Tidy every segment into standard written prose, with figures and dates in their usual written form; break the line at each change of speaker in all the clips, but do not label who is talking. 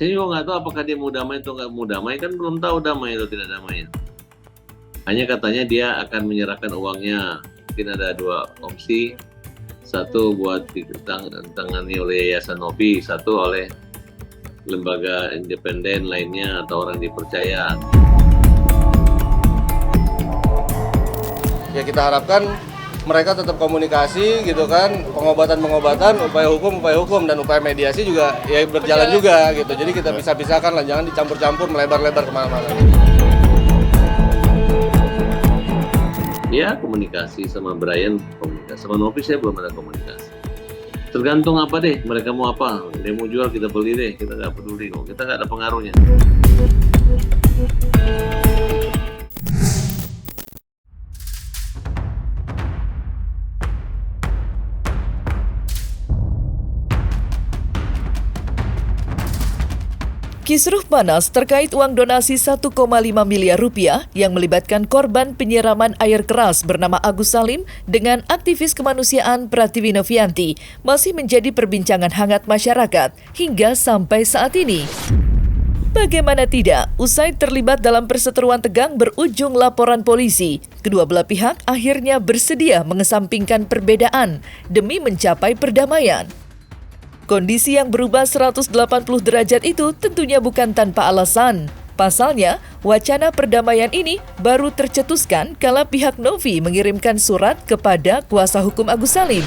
Saya juga nggak tahu apakah dia mau damai atau nggak mau damai, kan belum tahu damai atau tidak damai. Hanya katanya dia akan menyerahkan uangnya. Mungkin ada dua opsi, satu buat ditangani oleh Yayasan Novi, satu oleh lembaga independen lainnya atau orang dipercaya.
Ya kita harapkan mereka tetap komunikasi gitu kan, pengobatan, upaya hukum dan upaya mediasi juga ya berjalan juga gitu. Jadi kita pisah-pisahkan lah, jangan dicampur-campur melebar-lebar kemana-mana.
Ya komunikasi sama Brian, komunikasi sama Novi saya belum ada komunikasi. Tergantung apa deh, mereka mau apa. Dia mau jual kita beli deh, kita nggak peduli kok, kita nggak ada pengaruhnya.
Kisruh panas terkait uang donasi 1,5 miliar rupiah yang melibatkan korban penyiraman air keras bernama Agus Salim dengan aktivis kemanusiaan Pratiwi Novianti masih menjadi perbincangan hangat masyarakat hingga sampai saat ini. Bagaimana tidak, usai terlibat dalam perseteruan tegang berujung laporan polisi, kedua belah pihak akhirnya bersedia mengesampingkan perbedaan demi mencapai perdamaian. Kondisi yang berubah 180 derajat itu tentunya bukan tanpa alasan. Pasalnya, wacana perdamaian ini baru tercetuskan kala pihak Novi mengirimkan surat kepada kuasa hukum Agus Salim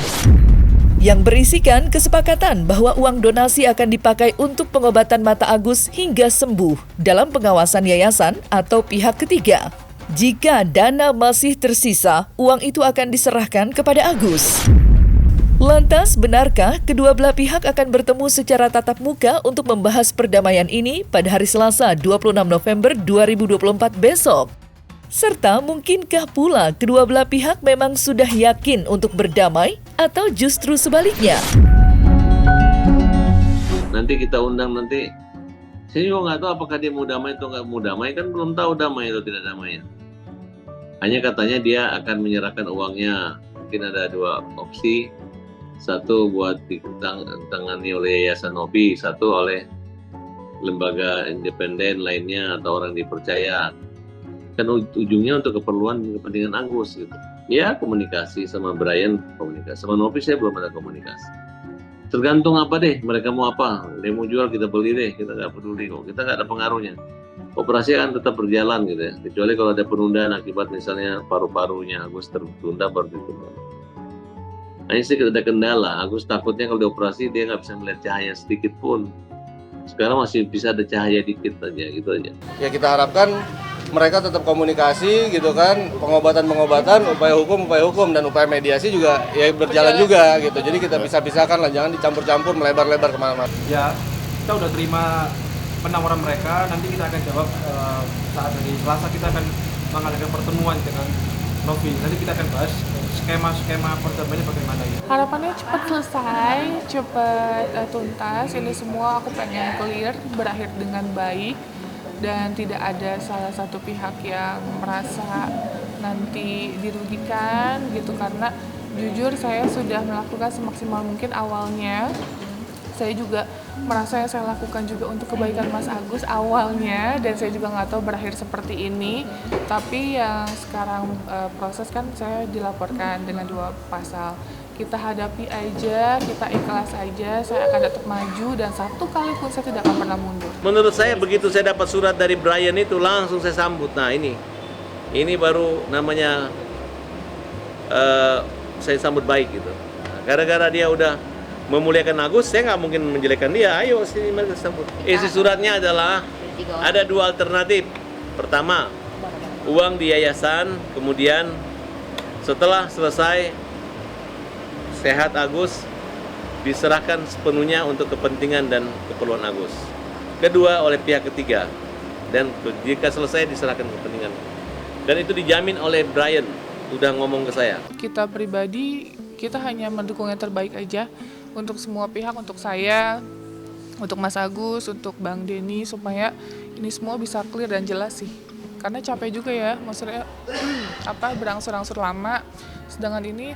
yang berisikan kesepakatan bahwa uang donasi akan dipakai untuk pengobatan mata Agus hingga sembuh dalam pengawasan yayasan atau pihak ketiga. Jika dana masih tersisa, uang itu akan diserahkan kepada Agus. Lantas, benarkah kedua belah pihak akan bertemu secara tatap muka untuk membahas perdamaian ini pada hari Selasa 26 November 2024 besok? Serta mungkinkah pula kedua belah pihak memang sudah yakin untuk berdamai atau justru sebaliknya?
Nanti kita undang nanti. Saya juga nggak tahu apakah dia mau damai atau nggak mau damai, kan belum tahu damai atau tidak damai. Hanya katanya dia akan menyerahkan uangnya. Mungkin ada dua opsi, satu buat ditangani oleh Yayasan Novi, satu oleh lembaga independen lainnya atau orang dipercaya. Kan ujungnya untuk kepentingan Agus gitu. Ya komunikasi sama Brian, komunikasi sama Novi saya belum ada komunikasi. Tergantung apa deh, mereka mau apa. Dia mau jual kita beli deh, kita nggak peduli kok, kita nggak ada pengaruhnya. Operasi akan tetap berjalan gitu ya, kecuali kalau ada penundaan akibat misalnya paru-parunya Agus tertunda baru ditunda. Hanya sih ada kendala, Agus takutnya kalau dioperasi dia nggak bisa melihat cahaya sedikit pun. Sekarang masih bisa ada cahaya dikit aja, gitu aja.
Ya kita harapkan mereka tetap komunikasi gitu kan, pengobatan, upaya hukum dan upaya mediasi juga ya berjalan juga gitu. Jadi kita pisah-pisahkan lah, jangan dicampur-campur melebar-lebar kemana-mana.
Ya, kita udah terima penawaran mereka, nanti kita akan jawab saat hari Selasa kita akan mengadakan pertemuan dengan Novi. Nanti kita akan bahas skema perdamaiannya bagaimana ya.
Harapannya cepat selesai, cepat tuntas. Ini semua aku pengen clear, berakhir dengan baik dan tidak ada salah satu pihak yang merasa nanti dirugikan gitu, karena jujur saya sudah melakukan semaksimal mungkin awalnya. Saya juga merasa yang saya lakukan juga untuk kebaikan Mas Agus awalnya, dan saya juga nggak tahu berakhir seperti ini. Tapi yang sekarang proses kan saya dilaporkan dengan 2 pasal. Kita hadapi aja, kita ikhlas aja, saya akan tetap maju dan satu kali pun saya tidak akan pernah mundur.
Menurut saya begitu saya dapat surat dari Brian itu langsung saya sambut. Nah ini baru namanya saya sambut baik gitu. Nah, gara-gara dia udah memuliakan Agus, saya nggak mungkin menjelekkan dia. Ayo sini mereka sambut. Isi suratnya adalah ada 2 alternatif. Pertama, uang di yayasan, kemudian setelah selesai sehat Agus diserahkan sepenuhnya untuk kepentingan dan keperluan Agus. Kedua, oleh pihak ketiga, dan jika selesai diserahkan kepentingan. Dan itu dijamin oleh Brian, udah ngomong ke saya.
Kita pribadi, kita hanya mendukung yang terbaik aja untuk semua pihak, untuk saya, untuk Mas Agus, untuk Bang Denny, supaya ini semua bisa clear dan jelas sih. Karena capek juga ya, maksudnya berangsur-angsur lama, sedangkan ini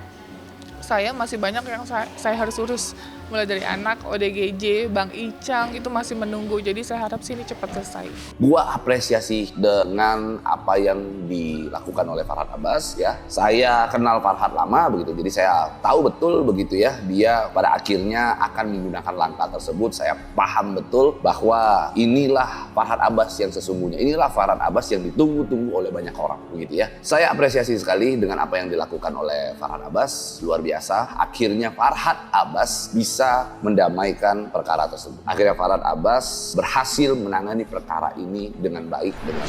saya masih banyak yang saya harus urus. mulai dari anak, ODGJ, Bang Icang itu masih menunggu. Jadi saya harap sih ini cepat selesai.
Gua apresiasi dengan apa yang dilakukan oleh Farhad Abbas ya. Saya kenal Farhad lama begitu, jadi saya tahu betul begitu ya, dia pada akhirnya akan menggunakan langkah tersebut. Saya paham betul bahwa inilah Farhad Abbas yang sesungguhnya, inilah Farhad Abbas yang ditunggu-tunggu oleh banyak orang begitu ya. Saya apresiasi sekali dengan apa yang dilakukan oleh Farhad Abbas, luar biasa. Akhirnya Farhad Abbas bisa mendamaikan perkara tersebut. Akhirnya Farhad Abbas berhasil menangani perkara ini dengan baik, dengan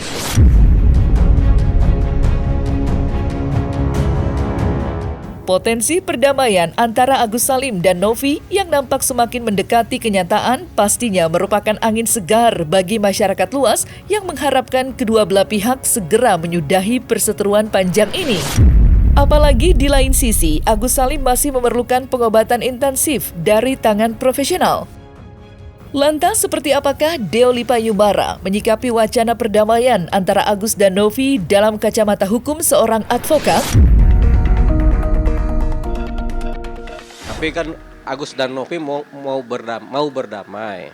Potensi perdamaian antara Agus Salim dan Novi yang nampak semakin mendekati kenyataan pastinya merupakan angin segar bagi masyarakat luas yang mengharapkan kedua belah pihak segera menyudahi perseteruan panjang ini. Apalagi di lain sisi, Agus Salim masih memerlukan pengobatan intensif dari tangan profesional. Lantas seperti apakah Deoli Payubara menyikapi wacana perdamaian antara Agus dan Novi dalam kacamata hukum seorang advokat?
Tapi kan Agus dan Novi mau berdamai.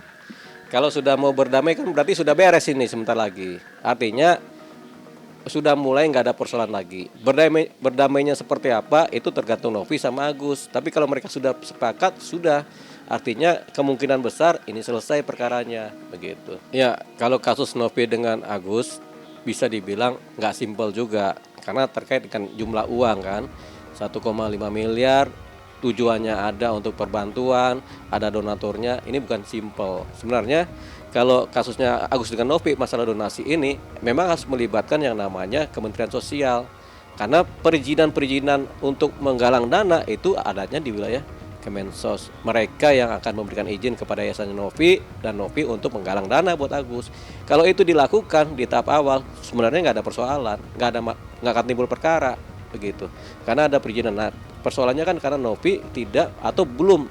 Kalau sudah mau berdamai kan berarti sudah beres ini sebentar lagi. Artinya sudah mulai nggak ada persoalan lagi. Berdamainya seperti apa itu tergantung Novi sama Agus. Tapi kalau mereka sudah sepakat, sudah. Artinya kemungkinan besar ini selesai perkaranya begitu. Ya kalau kasus Novi dengan Agus bisa dibilang nggak simpel juga. Karena terkait dengan jumlah uang kan. 1,5 miliar. Tujuannya ada untuk perbantuan, ada donaturnya, ini bukan simpel. Sebenarnya kalau kasusnya Agus dengan Novi masalah donasi ini memang harus melibatkan yang namanya Kementerian Sosial. Karena perizinan untuk menggalang dana itu adanya di wilayah Kemensos. Mereka yang akan memberikan izin kepada yayasan Novi dan Novi untuk menggalang dana buat Agus. Kalau itu dilakukan di tahap awal sebenarnya nggak ada persoalan, nggak akan timbul perkara begitu. Karena ada perizinan. Nah, persoalannya kan karena Novi tidak atau belum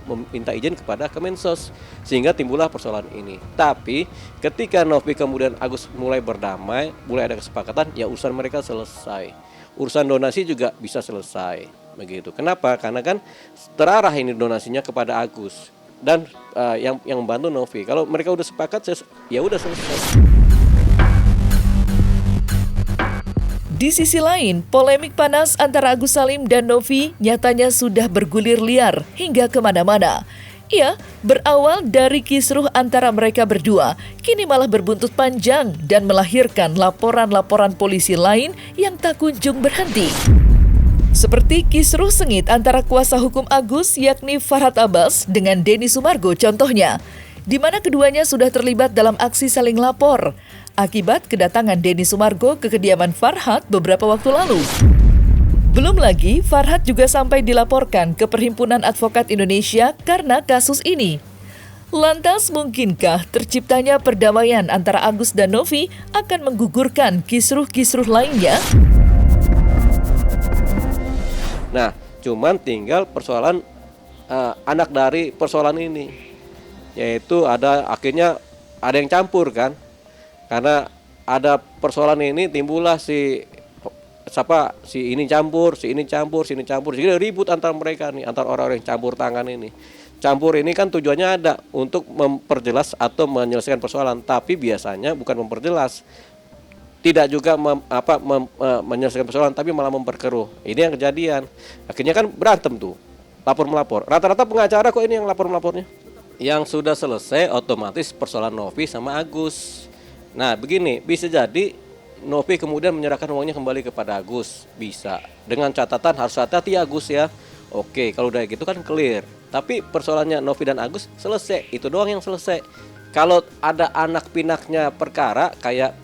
meminta izin kepada Kemensos sehingga timbullah persoalan ini. Tapi ketika Novi kemudian Agus mulai berdamai, mulai ada kesepakatan, ya urusan mereka selesai. Urusan donasi juga bisa selesai begitu. Kenapa? Karena kan terarah ini donasinya kepada Agus dan yang membantu Novi. Kalau mereka udah sepakat ya udah selesai.
Di sisi lain, polemik panas antara Agus Salim dan Novi nyatanya sudah bergulir liar hingga kemana-mana. Ia berawal dari kisruh antara mereka berdua, kini malah berbuntut panjang dan melahirkan laporan-laporan polisi lain yang tak kunjung berhenti. Seperti kisruh sengit antara kuasa hukum Agus yakni Farhad Abbas dengan Denny Sumargo contohnya, di mana keduanya sudah terlibat dalam aksi saling lapor akibat kedatangan Denny Sumargo ke kediaman Farhad beberapa waktu lalu. Belum lagi, Farhad juga sampai dilaporkan ke Perhimpunan Advokat Indonesia karena kasus ini. Lantas, mungkinkah terciptanya perdamaian antara Agus dan Novi akan menggugurkan kisruh-kisruh lainnya?
Nah, cuman tinggal persoalan anak dari persoalan ini. Yaitu akhirnya ada yang campur kan. Karena ada persoalan ini timbullah si ini campur, si ini campur. Jadi ribut antar mereka nih, antar orang-orang yang campur tangan ini. Campur ini kan tujuannya ada untuk memperjelas atau menyelesaikan persoalan, tapi biasanya bukan memperjelas. Tidak juga menyelesaikan persoalan, tapi malah memperkeruh. Ini yang kejadian. Akhirnya kan berantem tuh, lapor-melapor. Rata-rata pengacara kok ini yang lapor-melapornya. Yang sudah selesai otomatis persoalan Novi sama Agus. Nah begini, bisa jadi Novi kemudian menyerahkan uangnya kembali kepada Agus. Bisa, dengan catatan harus hati-hati Agus ya. Oke, kalau udah gitu kan clear. Tapi persoalannya Novi dan Agus selesai, itu doang yang selesai. Kalau ada anak pinaknya perkara kayak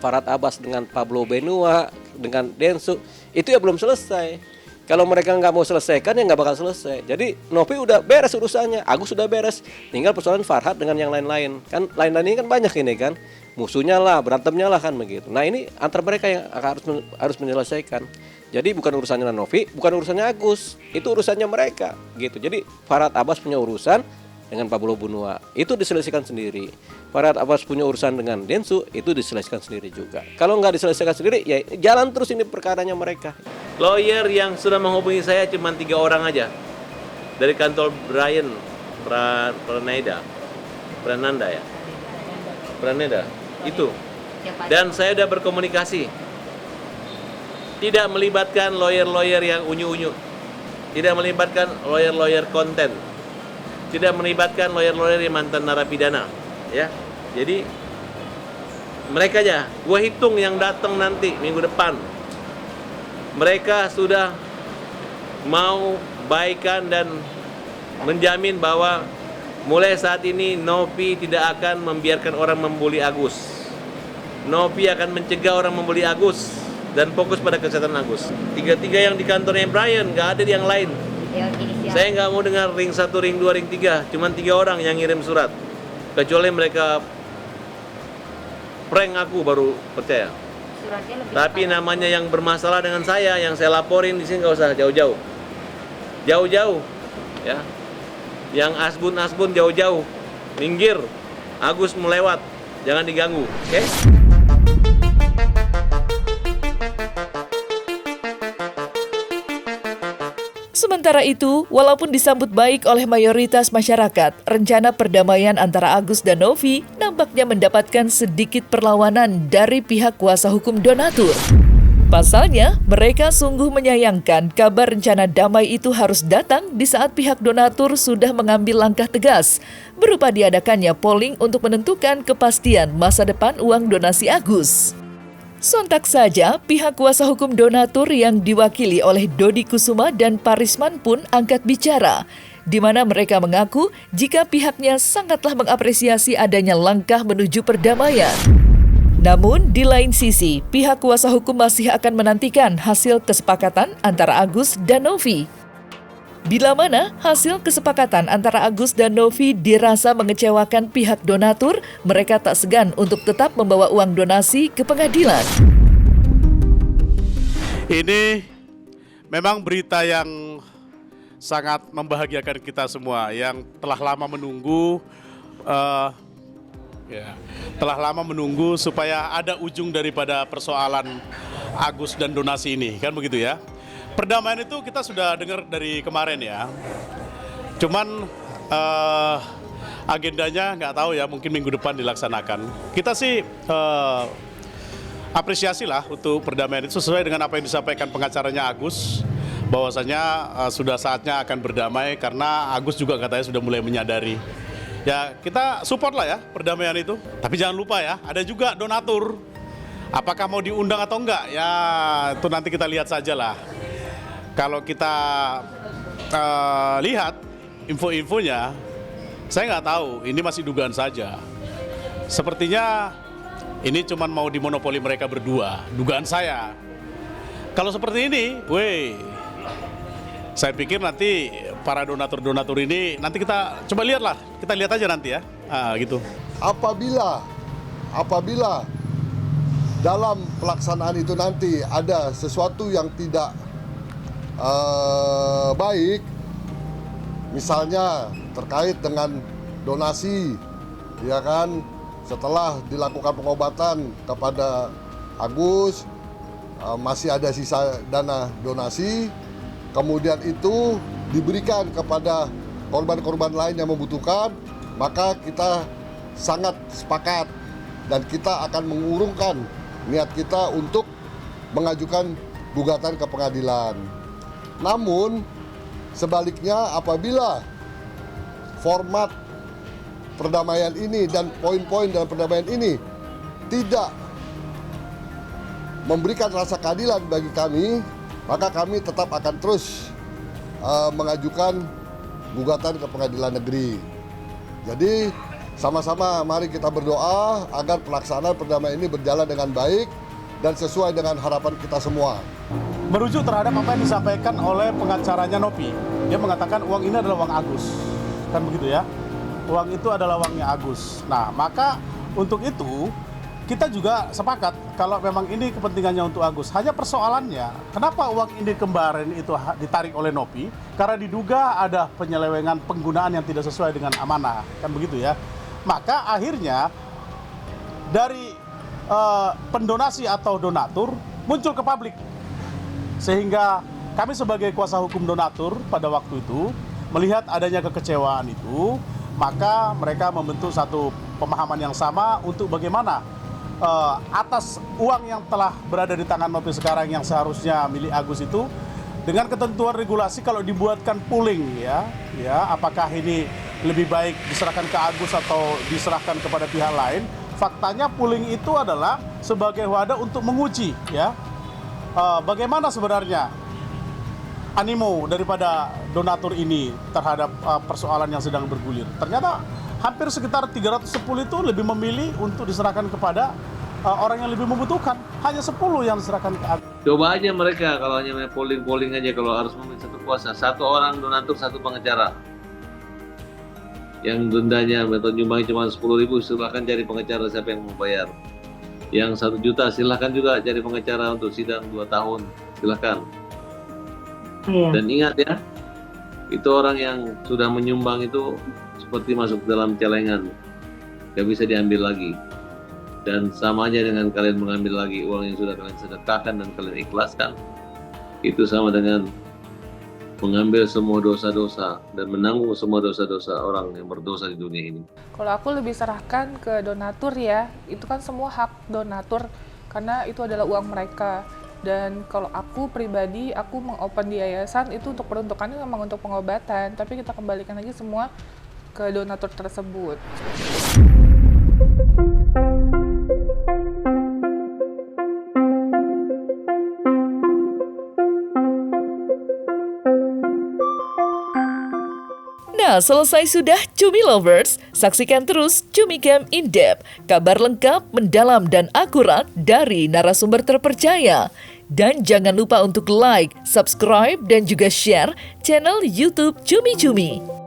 Farhad Abbas dengan Pablo Benua, dengan Densu, itu ya belum selesai. Kalau mereka nggak mau selesaikan ya nggak bakal selesai. Jadi Novi udah beres urusannya, Agus sudah beres. Tinggal persoalan Farhad dengan yang lain-lain. Kan lain-lain ini kan banyak ini kan. Musuhnya lah, berantemnya lah kan begitu. Nah ini antar mereka yang harus menyelesaikan. Jadi bukan urusannya Novi, bukan urusannya Agus. Itu urusannya mereka gitu. Jadi Farhad Abbas punya urusan dengan Pablo Benua, itu diselesaikan sendiri. Farhad Abbas punya urusan dengan Densu, itu diselesaikan sendiri juga. Kalau nggak diselesaikan sendiri, ya jalan terus ini perkaranya mereka.
Lawyer yang sudah menghubungi saya cuma 3 orang aja. dari kantor Brian Prananda ya, Prananda itu. Dan saya sudah berkomunikasi, tidak melibatkan lawyer-lawyer yang unyu-unyu, tidak melibatkan lawyer-lawyer konten, tidak melibatkan lawyer-lawyer yang mantan narapidana, ya. Jadi mereka aja, gua hitung yang datang nanti minggu depan, mereka sudah mau baikan dan menjamin bahwa mulai saat ini Novi tidak akan membiarkan orang membuli Agus. Novi akan mencegah orang membuli Agus dan fokus pada kesehatan Agus. Tiga-tiga yang di kantornya Brian, nggak ada yang lain. Saya nggak mau dengar ring 1, ring 2, ring 3. Cuman 3 orang yang ngirim surat. Kecuali mereka prank aku baru percaya. Tapi namanya yang bermasalah dengan saya, yang saya laporin di sini nggak usah jauh-jauh. Jauh-jauh, ya. Yang asbun jauh-jauh, minggir. Agus melewat, jangan diganggu, oke?
Sementara itu, walaupun disambut baik oleh mayoritas masyarakat, rencana perdamaian antara Agus dan Novi nampaknya mendapatkan sedikit perlawanan dari pihak kuasa hukum donatur. Pasalnya, mereka sungguh menyayangkan kabar rencana damai itu harus datang di saat pihak donatur sudah mengambil langkah tegas, berupa diadakannya polling untuk menentukan kepastian masa depan uang donasi Agus. Sontak saja, pihak kuasa hukum donatur yang diwakili oleh Dodi Kusuma dan Parisman pun angkat bicara, di mana mereka mengaku jika pihaknya sangatlah mengapresiasi adanya langkah menuju perdamaian. Namun, di lain sisi, pihak kuasa hukum masih akan menantikan hasil kesepakatan antara Agus dan Novi. Bila mana hasil kesepakatan antara Agus dan Novi dirasa mengecewakan pihak donatur, mereka tak segan untuk tetap membawa uang donasi ke pengadilan.
Ini memang berita yang sangat membahagiakan kita semua yang telah lama menunggu. Telah lama menunggu supaya ada ujung daripada persoalan Agus dan donasi ini, kan begitu ya. Perdamaian itu kita sudah dengar dari kemarin ya. Cuman agendanya nggak tahu ya, mungkin minggu depan dilaksanakan. Kita sih apresiasi lah untuk perdamaian itu sesuai dengan apa yang disampaikan pengacaranya Agus, bahwasanya sudah saatnya akan berdamai karena Agus juga katanya sudah mulai menyadari. Ya kita support lah ya perdamaian itu. Tapi jangan lupa ya, ada juga donatur. Apakah mau diundang atau enggak? Ya itu nanti kita lihat saja lah. Kalau kita lihat info-infonya, saya nggak tahu, ini masih dugaan saja. Sepertinya ini cuma mau dimonopoli mereka berdua, dugaan saya. Kalau seperti ini, saya pikir nanti para donatur-donatur ini, nanti kita coba lihatlah, kita lihat aja nanti ya, gitu.
Apabila dalam pelaksanaan itu nanti ada sesuatu yang tidak baik, misalnya terkait dengan donasi, ya kan, setelah dilakukan pengobatan kepada Agus, masih ada sisa dana donasi, kemudian itu diberikan kepada korban-korban lain yang membutuhkan, maka kita sangat sepakat dan kita akan mengurungkan niat kita untuk mengajukan gugatan ke pengadilan. Namun, sebaliknya apabila format perdamaian ini dan poin-poin dalam perdamaian ini tidak memberikan rasa keadilan bagi kami, maka kami tetap akan terus mengajukan gugatan ke pengadilan negeri. Jadi, sama-sama mari kita berdoa agar pelaksanaan perdamaian ini berjalan dengan baik dan sesuai dengan harapan kita semua.
Merujuk terhadap apa yang disampaikan oleh pengacaranya Novi, dia mengatakan uang ini adalah uang Agus, kan begitu ya? Uang itu adalah uangnya Agus. Nah, maka untuk itu kita juga sepakat kalau memang ini kepentingannya untuk Agus. Hanya persoalannya, kenapa uang ini kemarin itu ditarik oleh Novi? Karena diduga ada penyelewengan penggunaan yang tidak sesuai dengan amanah, kan begitu ya? Maka akhirnya dari pendonasi atau donatur muncul ke publik. Sehingga kami sebagai kuasa hukum donatur pada waktu itu melihat adanya kekecewaan itu, maka mereka membentuk satu pemahaman yang sama untuk bagaimana atas uang yang telah berada di tangan Nopi sekarang yang seharusnya milik Agus itu, dengan ketentuan regulasi kalau dibuatkan pooling ya apakah ini lebih baik diserahkan ke Agus atau diserahkan kepada pihak lain. Faktanya pooling itu adalah sebagai wadah untuk menguji ya bagaimana sebenarnya animo daripada donatur ini terhadap persoalan yang sedang bergulir. Ternyata hampir sekitar 310 itu lebih memilih untuk diserahkan kepada orang yang lebih membutuhkan. Hanya 10 yang diserahkan ke Agus.
Coba aja mereka kalau hanya polling aja, kalau harus memilih satu kuasa, satu orang donatur, satu pengacara. Yang dendanya atau nyumbang cuma 10.000, silahkan cari pengacara siapa yang mau bayar. Yang 1 juta silahkan juga cari pengacara untuk sidang 2 tahun, silahkan. Dan ingat ya, itu orang yang sudah menyumbang itu seperti masuk dalam celengan, gak bisa diambil lagi. Dan sama aja dengan kalian mengambil lagi uang yang sudah kalian sedekahkan dan kalian ikhlaskan, itu sama dengan mengambil semua dosa-dosa dan menanggung semua dosa-dosa orang yang berdosa di dunia ini.
Kalau aku lebih serahkan ke donatur ya, itu kan semua hak donatur karena itu adalah uang mereka. Dan kalau aku pribadi, aku mengopen di yayasan itu untuk peruntukannya memang untuk pengobatan, tapi kita kembalikan lagi semua ke donatur tersebut.
Nah, selesai sudah Cumi Lovers. Saksikan terus Cumi Camp In Depth, kabar lengkap, mendalam, dan akurat dari narasumber terpercaya. Dan jangan lupa untuk like, subscribe, dan juga share channel YouTube Cumi Cumi.